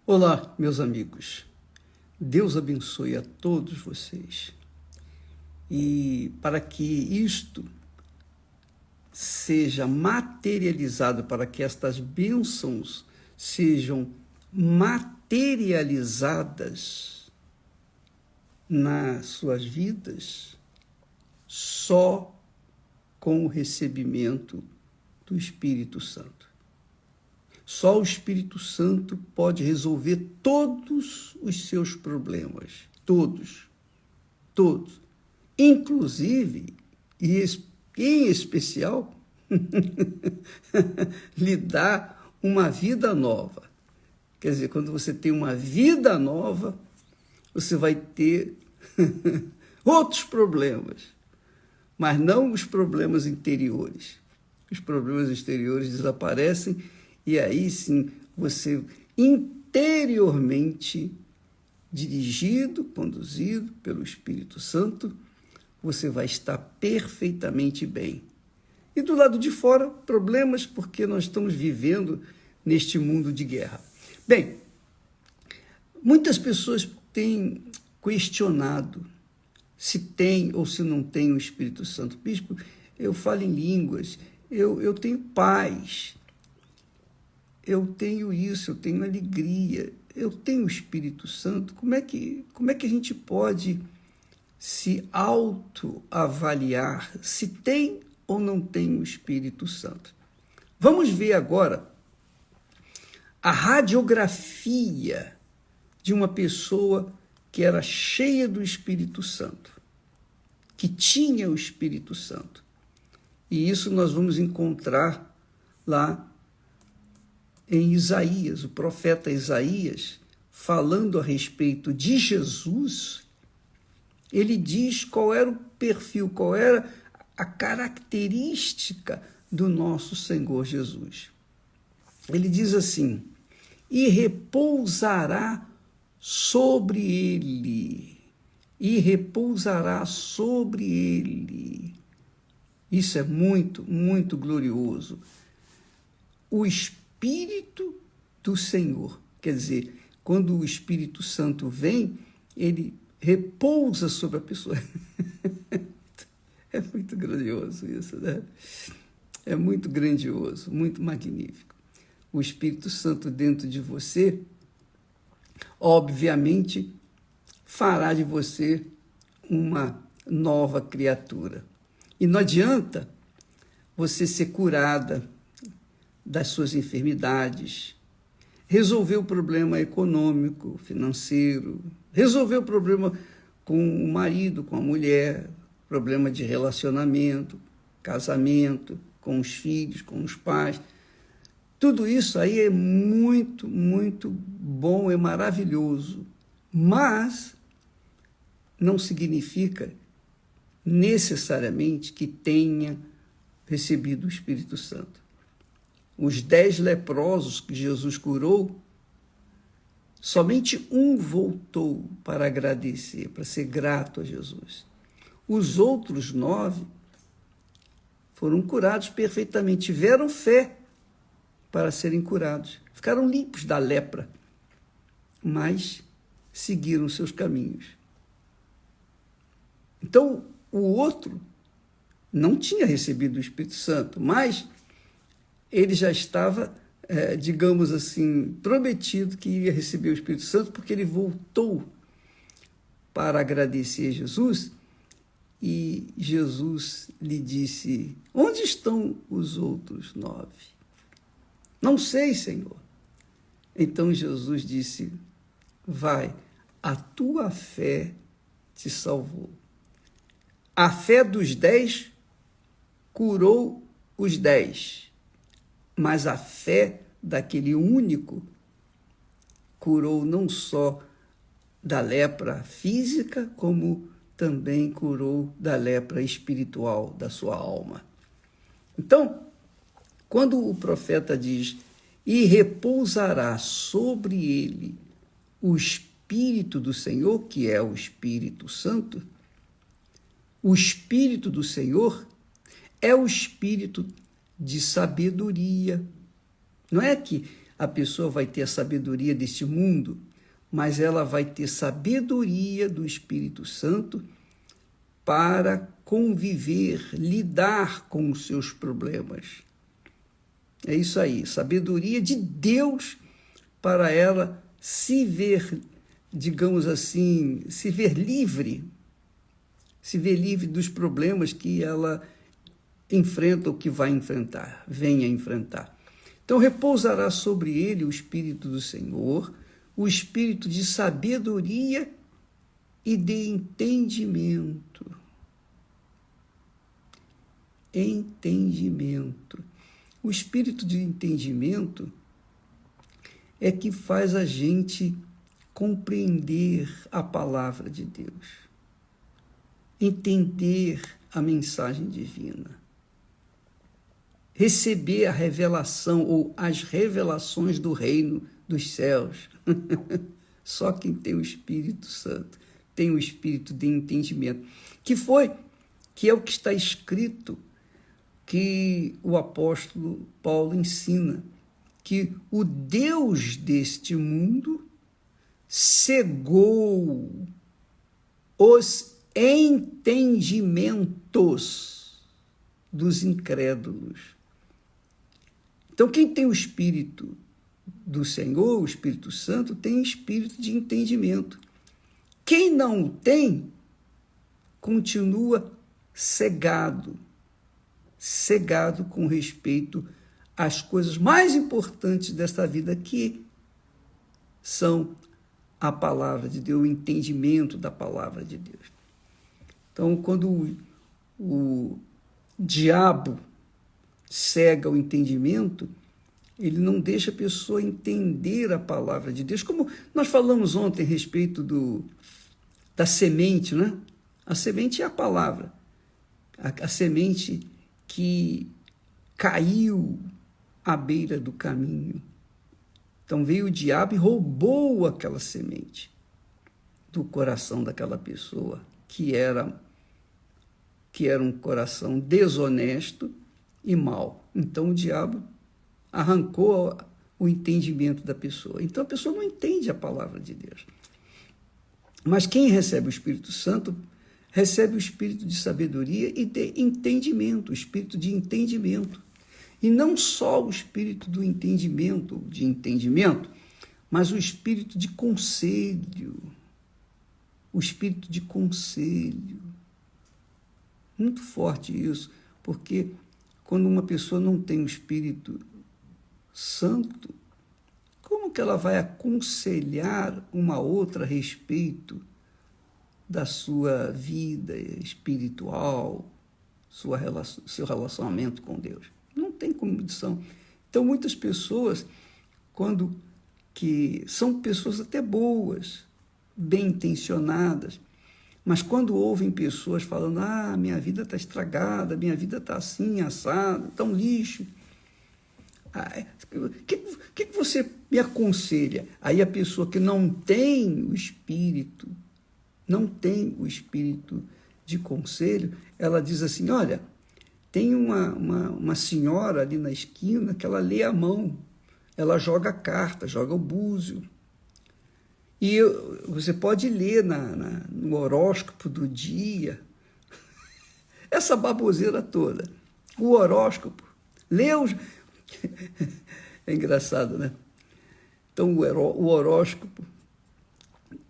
Olá, meus amigos. Deus abençoe a todos vocês. E para que isto seja materializado, para que estas bênçãos sejam materializadas nas suas vidas, só com o recebimento do Espírito Santo. Só o Espírito Santo pode resolver todos os seus problemas. Todos. Inclusive, e em especial, lhe dar uma vida nova. Quer dizer, quando você tem uma vida nova, você vai ter outros problemas, mas não os problemas interiores. Os problemas exteriores desaparecem e aí sim você interiormente, dirigido, conduzido pelo Espírito Santo, você vai estar perfeitamente bem. E do lado de fora, problemas, porque nós estamos vivendo neste mundo de guerra. Bem, muitas pessoas têm questionado se tem ou se não tem o Espírito Santo. Bispo, eu falo em línguas, eu tenho paz, eu tenho isso, eu tenho alegria, eu tenho o Espírito Santo. Como é que a gente pode se autoavaliar se tem ou não tem o Espírito Santo? Vamos ver agora a radiografia de uma pessoa que era cheia do Espírito Santo, que tinha o Espírito Santo. E isso nós vamos encontrar lá em Isaías, o profeta Isaías, falando a respeito de Jesus. Ele diz qual era o perfil, qual era a característica do nosso Senhor Jesus. Ele diz assim: e repousará sobre ele, e repousará sobre ele. Isso é muito, muito glorioso. O Espírito do Senhor, quer dizer, quando o Espírito Santo vem, ele repousa sobre a pessoa. É muito grandioso isso, né? É muito grandioso, muito magnífico. O Espírito Santo dentro de você, obviamente, fará de você uma nova criatura. E não adianta você ser curada das suas enfermidades, resolver o problema econômico, financeiro, resolver o problema com o marido, com a mulher, problema de relacionamento, casamento, com os filhos, com os pais. Tudo isso aí é muito, muito bom, é maravilhoso, mas não significa necessariamente que tenha recebido o Espírito Santo. Os 10 leprosos que Jesus curou, somente um voltou para agradecer, para ser grato a Jesus. Os outros 9 foram curados perfeitamente, tiveram fé para serem curados. Ficaram limpos da lepra, mas seguiram seus caminhos. Então, o outro não tinha recebido o Espírito Santo, mas ele já estava, digamos assim, prometido que iria receber o Espírito Santo, porque ele voltou para agradecer a Jesus, e Jesus lhe disse: onde estão os outros 9? Não sei, Senhor. Então Jesus disse: vai, a tua fé te salvou. A fé dos 10 curou os 10. Mas a fé daquele único curou não só da lepra física, como também curou da lepra espiritual da sua alma. Então, quando o profeta diz: e repousará sobre ele o Espírito do Senhor, que é o Espírito Santo, o Espírito do Senhor é o Espírito de sabedoria. Não é que a pessoa vai ter a sabedoria deste mundo, mas ela vai ter sabedoria do Espírito Santo para conviver, lidar com os seus problemas. É isso aí, sabedoria de Deus para ela se ver, digamos assim, se ver livre dos problemas que ela enfrenta ou que vai enfrentar, venha enfrentar. Então repousará sobre ele o Espírito do Senhor, o Espírito de sabedoria e de entendimento. Entendimento. O Espírito de entendimento é que faz a gente compreender a palavra de Deus, entender a mensagem divina, receber a revelação ou as revelações do reino dos céus. Só quem tem o Espírito Santo tem o Espírito de entendimento, que é o que está escrito, que o apóstolo Paulo ensina, que o Deus deste mundo cegou os entendimentos dos incrédulos. Então, quem tem o Espírito do Senhor, o Espírito Santo, tem espírito de entendimento. Quem não o tem, continua cegado com respeito às coisas mais importantes desta vida, que são a palavra de Deus, o entendimento da palavra de Deus. Então, quando o diabo cega o entendimento, ele não deixa a pessoa entender a palavra de Deus. Como nós falamos ontem a respeito da semente, né? A semente é a palavra. A semente que caiu à beira do caminho. Então veio o diabo e roubou aquela semente do coração daquela pessoa, que era um coração desonesto e mau. Então o diabo arrancou o entendimento da pessoa. Então a pessoa não entende a palavra de Deus. Mas quem recebe o Espírito Santo recebe o espírito de sabedoria e de entendimento, o espírito de entendimento. E não só o espírito do entendimento, mas o espírito de conselho. O espírito de conselho. Muito forte isso, porque quando uma pessoa não tem o Espírito Santo, como que ela vai aconselhar uma outra a respeito da sua vida espiritual, seu relacionamento com Deus? Não tem condição. Então, muitas pessoas, que são pessoas até boas, bem intencionadas, mas quando ouvem pessoas falando, minha vida está estragada, minha vida está assim, assada, está um lixo, o que você me aconselha? Aí a pessoa que não tem o Espírito de conselho, ela diz assim, olha, tem uma senhora ali na esquina que ela lê a mão, ela joga carta, joga o búzio. E você pode ler no horóscopo do dia, essa baboseira toda. O horóscopo, é engraçado, né? Então, o horóscopo,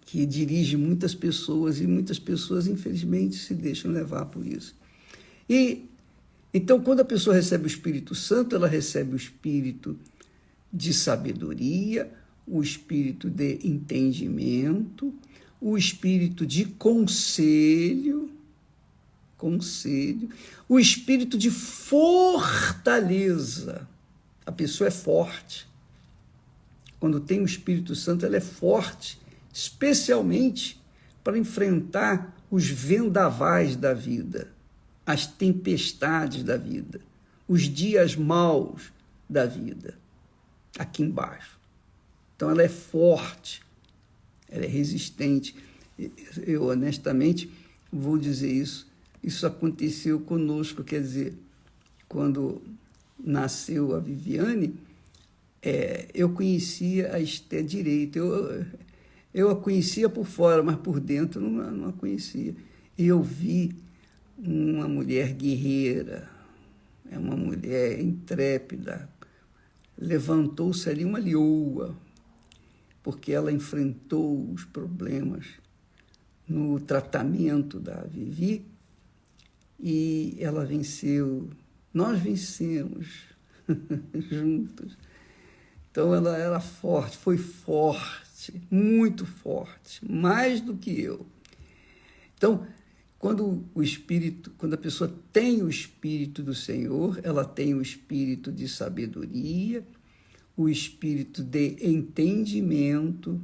que dirige muitas pessoas, e muitas pessoas, infelizmente, se deixam levar por isso. Então, quando a pessoa recebe o Espírito Santo, ela recebe o espírito de sabedoria, o espírito de entendimento, o espírito de conselho, o espírito de fortaleza. A pessoa é forte. Quando tem o Espírito Santo, ela é forte, especialmente para enfrentar os vendavais da vida, as tempestades da vida, os dias maus da vida, aqui embaixo. Então, ela é forte, ela é resistente. Eu, honestamente, vou dizer isso. Isso aconteceu conosco, quer dizer, quando nasceu a Viviane, eu conhecia a Esther direito. Eu a conhecia por fora, mas por dentro não a conhecia. E eu vi uma mulher guerreira, uma mulher intrépida. Levantou-se ali uma leoa, porque ela enfrentou os problemas no tratamento da Vivi e ela venceu. Nós vencemos juntos. Então ela era forte, foi forte, muito forte, mais do que eu. Então, quando a pessoa tem o Espírito do Senhor, ela tem o espírito de sabedoria, o espírito de entendimento,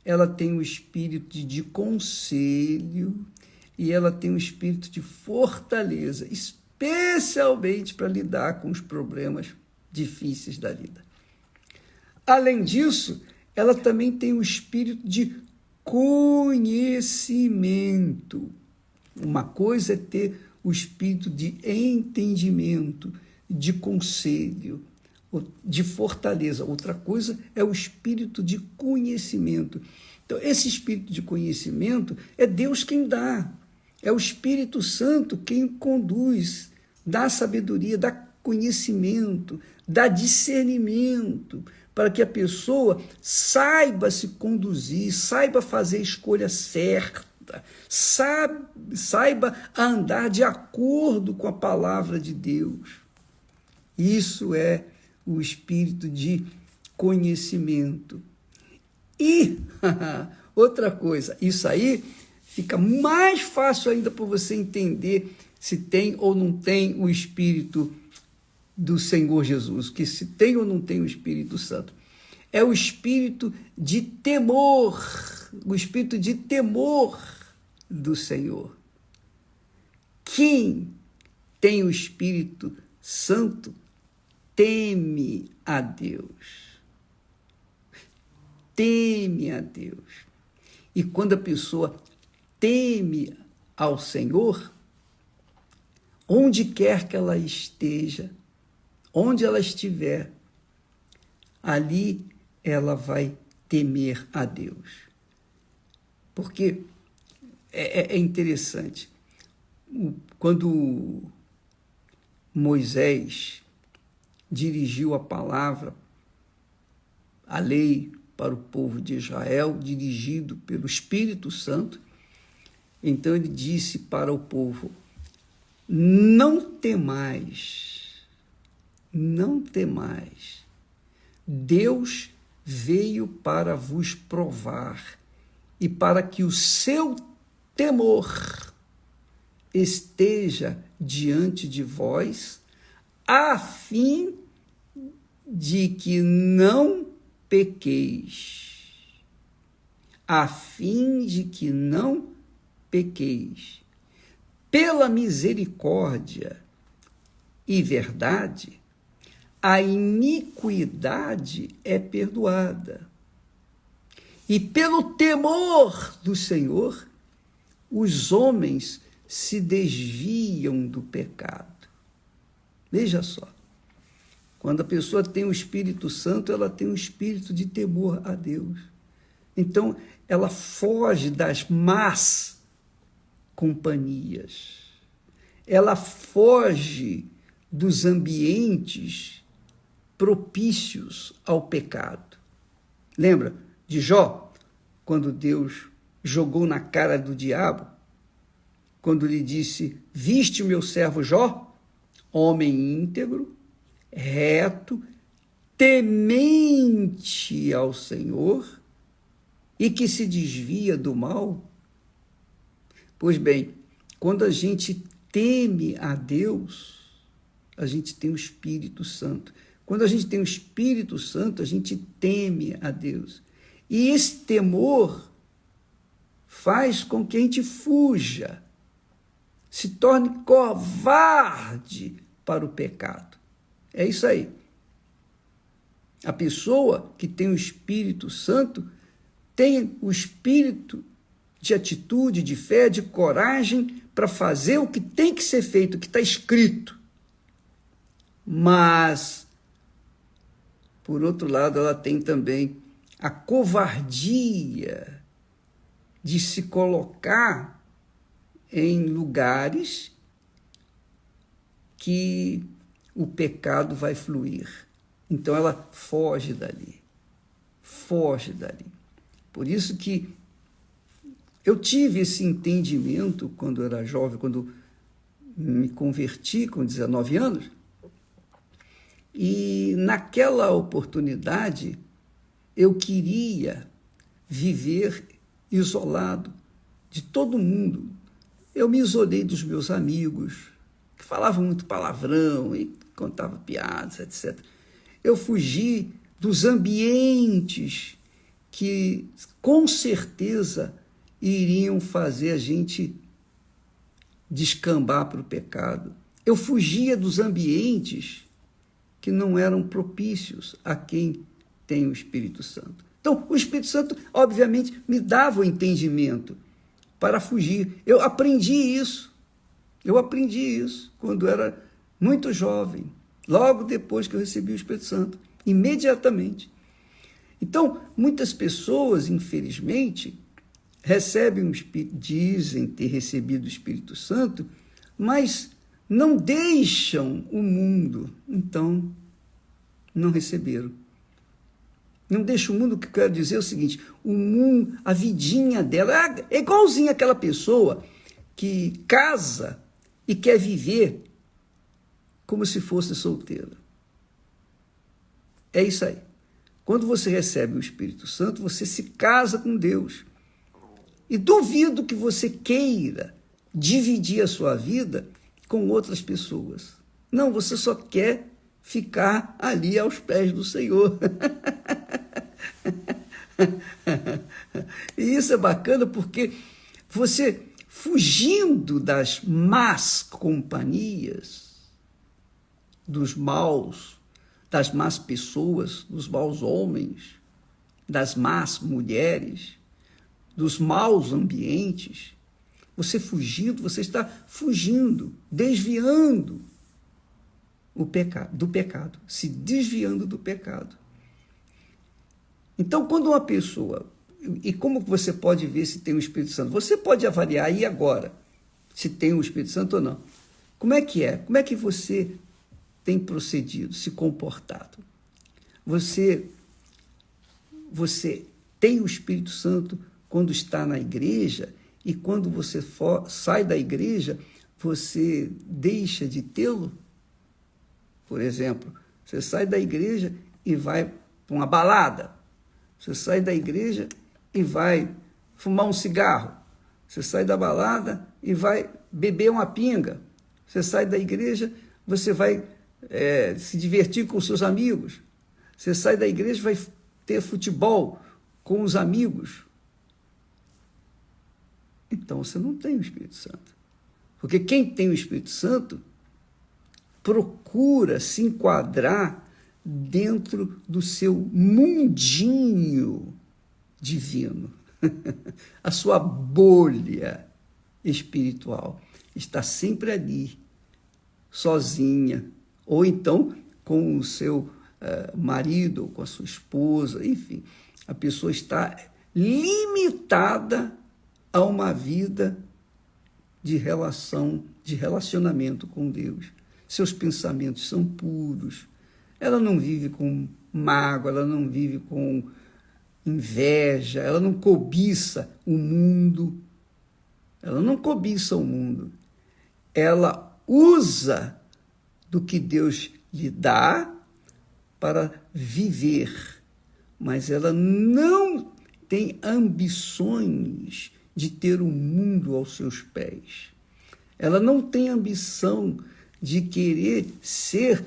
ela tem o espírito de conselho e ela tem o espírito de fortaleza, especialmente para lidar com os problemas difíceis da vida. Além disso, ela também tem o espírito de conhecimento. Uma coisa é ter o espírito de entendimento, de conselho, de fortaleza. Outra coisa é o espírito de conhecimento. Então, esse espírito de conhecimento é Deus quem dá. É o Espírito Santo quem conduz, dá sabedoria, dá conhecimento, dá discernimento, para que a pessoa saiba se conduzir, saiba fazer a escolha certa, saiba andar de acordo com a palavra de Deus. Isso é o espírito de conhecimento. E outra coisa, isso aí fica mais fácil ainda para você entender se tem ou não tem o Espírito do Senhor Jesus, que se tem ou não tem o Espírito Santo. É o espírito de temor, o espírito de temor do Senhor. Quem tem o Espírito Santo teme a Deus. Teme a Deus. E quando a pessoa teme ao Senhor, onde quer que ela esteja, onde ela estiver, ali ela vai temer a Deus. Porque é interessante, quando Moisés dirigiu a palavra, a lei para o povo de Israel, dirigido pelo Espírito Santo, então ele disse para o povo: não temais, não temais. Deus veio para vos provar e para que o seu temor esteja diante de vós, a fim de que não pequeis. A fim de que não pequeis. Pela misericórdia e verdade, a iniquidade é perdoada. E pelo temor do Senhor, os homens se desviam do pecado. Veja só, quando a pessoa tem o Espírito Santo, ela tem um espírito de temor a Deus. Então, ela foge das más companhias. Ela foge dos ambientes propícios ao pecado. Lembra de Jó, quando Deus jogou na cara do diabo, quando lhe disse: viste o meu servo Jó, homem íntegro, reto, temente ao Senhor e que se desvia do mal? Pois bem, quando a gente teme a Deus, a gente tem o Espírito Santo. Quando a gente tem o Espírito Santo, a gente teme a Deus. E esse temor faz com que a gente fuja, se torne covarde para o pecado. É isso aí. A pessoa que tem o Espírito Santo tem o espírito de atitude, de fé, de coragem para fazer o que tem que ser feito, o que está escrito. Mas, por outro lado, ela tem também a covardia de se colocar em lugares que o pecado vai fluir. Então ela foge dali, foge dali. Por isso que eu tive esse entendimento quando eu era jovem, quando me converti com 19 anos, e naquela oportunidade eu queria viver isolado de todo mundo. Eu me isolei dos meus amigos, que falavam muito palavrão e contavam piadas, etc. Eu fugi dos ambientes que, com certeza, iriam fazer a gente descambar para o pecado. Eu fugia dos ambientes que não eram propícios a quem tem o Espírito Santo. Então, o Espírito Santo, obviamente, me dava o entendimento para fugir. Eu aprendi isso quando era muito jovem, logo depois que eu recebi o Espírito Santo, imediatamente. Então, muitas pessoas, infelizmente, dizem ter recebido o Espírito Santo, mas não deixam o mundo, então não receberam. Não deixa o mundo, o que eu quero dizer é o seguinte, o mundo, a vidinha dela, é igualzinha aquela pessoa que casa e quer viver como se fosse solteira. É isso aí. Quando você recebe o Espírito Santo, você se casa com Deus. E duvido que você queira dividir a sua vida com outras pessoas. Não, você só quer ficar ali aos pés do Senhor. E isso é bacana porque você, fugindo das más companhias, das más pessoas, dos maus homens, das más mulheres, dos maus ambientes, você está fugindo, desviando do pecado, se desviando do pecado. Então, quando uma pessoa, e como você pode ver se tem o Espírito Santo? Você pode avaliar aí agora se tem o Espírito Santo ou não. Como é que é? Como é que você tem procedido, se comportado? Você tem o Espírito Santo quando está na igreja e quando você sai da igreja, você deixa de tê-lo? Por exemplo, você sai da igreja e vai para uma balada. Você sai da igreja e vai fumar um cigarro. Você sai da balada e vai beber uma pinga. Você sai da igreja, você vai se divertir com seus amigos. Você sai da igreja e vai ter futebol com os amigos. Então você não tem o Espírito Santo. Porque quem tem o Espírito Santo procura se enquadrar dentro do seu mundinho divino. A sua bolha espiritual está sempre ali, sozinha, ou então com o seu marido, ou com a sua esposa, enfim. A pessoa está limitada a uma vida de relacionamento com Deus. Seus pensamentos são puros. Ela não vive com mágoa, ela não vive com inveja, ela não cobiça o mundo. Ela não cobiça o mundo. Ela usa do que Deus lhe dá para viver, mas ela não tem ambições de ter o mundo aos seus pés. Ela não tem ambição de querer ser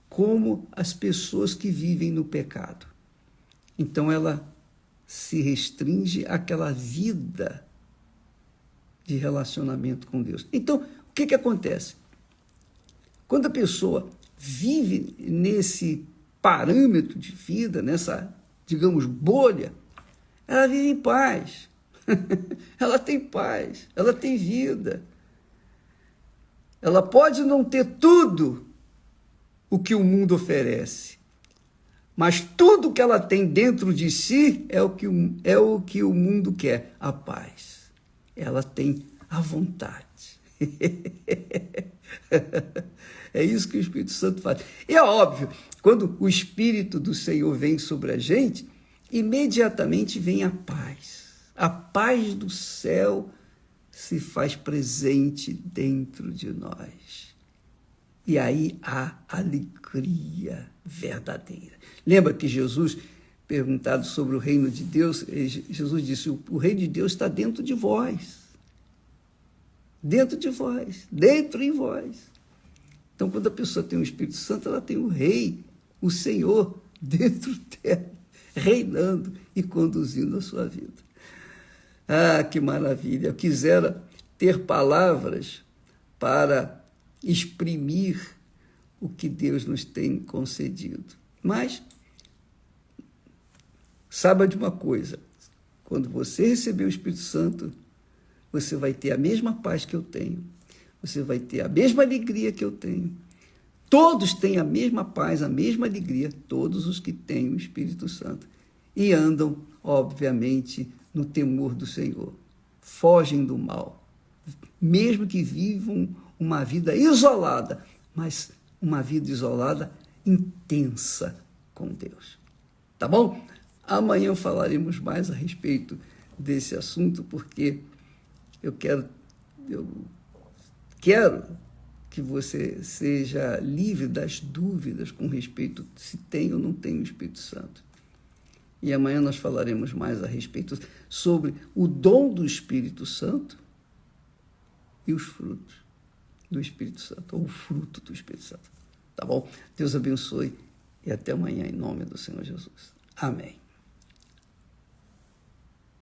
como as pessoas que vivem no pecado. Então ela se restringe àquela vida de relacionamento com Deus. Então, o que acontece? Quando a pessoa vive nesse parâmetro de vida, nessa, digamos, bolha, ela vive em paz. Ela tem paz, ela tem vida. Ela pode não ter tudo o que o mundo oferece, Mas tudo que ela tem dentro de si é o que o mundo quer, a paz. Ela tem a vontade. É isso que o Espírito Santo faz. E é óbvio, quando o Espírito do Senhor vem sobre a gente, imediatamente vem a paz. A paz do céu se faz presente dentro de nós. E aí há alegria verdadeira. Lembra que Jesus, perguntado sobre o reino de Deus, Jesus disse, o reino de Deus está dentro de vós. Dentro de vós, dentro em vós. Então, quando a pessoa tem o Espírito Santo, ela tem o Rei, o Senhor, dentro dela, reinando e conduzindo a sua vida. Ah, que maravilha! Eu quisera ter palavras para exprimir o que Deus nos tem concedido. Mas, saiba de uma coisa, quando você receber o Espírito Santo, você vai ter a mesma paz que eu tenho, você vai ter a mesma alegria que eu tenho. Todos têm a mesma paz, a mesma alegria, todos os que têm o Espírito Santo. E andam, obviamente, no temor do Senhor. Fogem do mal. Mesmo que vivam uma vida isolada, mas uma vida isolada intensa com Deus. Tá bom? Amanhã falaremos mais a respeito desse assunto, porque eu quero que você seja livre das dúvidas com respeito se tem ou não tem o Espírito Santo. E amanhã nós falaremos mais a respeito sobre o dom do Espírito Santo e os frutos do Espírito Santo, ou o fruto do Espírito Santo. Tá bom? Deus abençoe e até amanhã, em nome do Senhor Jesus. Amém.